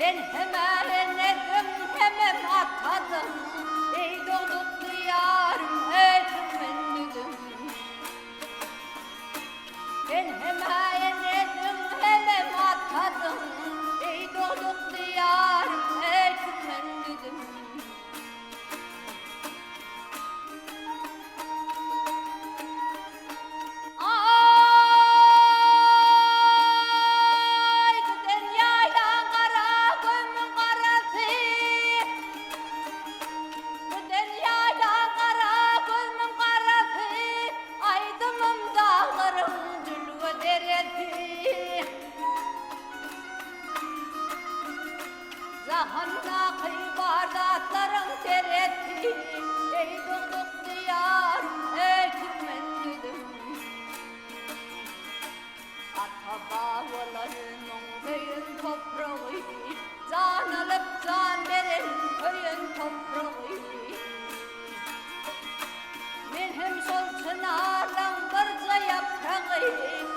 Ben hemen edim hemen atadım. Ey doğduk diyarım ötümündüm. Ben hemen edim hemen atadım. Ey doğduk diyarım ötümündüm. Zahanna kıybardatların teretti. Ey doğduk diyarım ötümündüm. Ata babalarının köyün toprağı, can alıp can veren köyün toprağı. Men hem sol çınardan kırca yaprağı,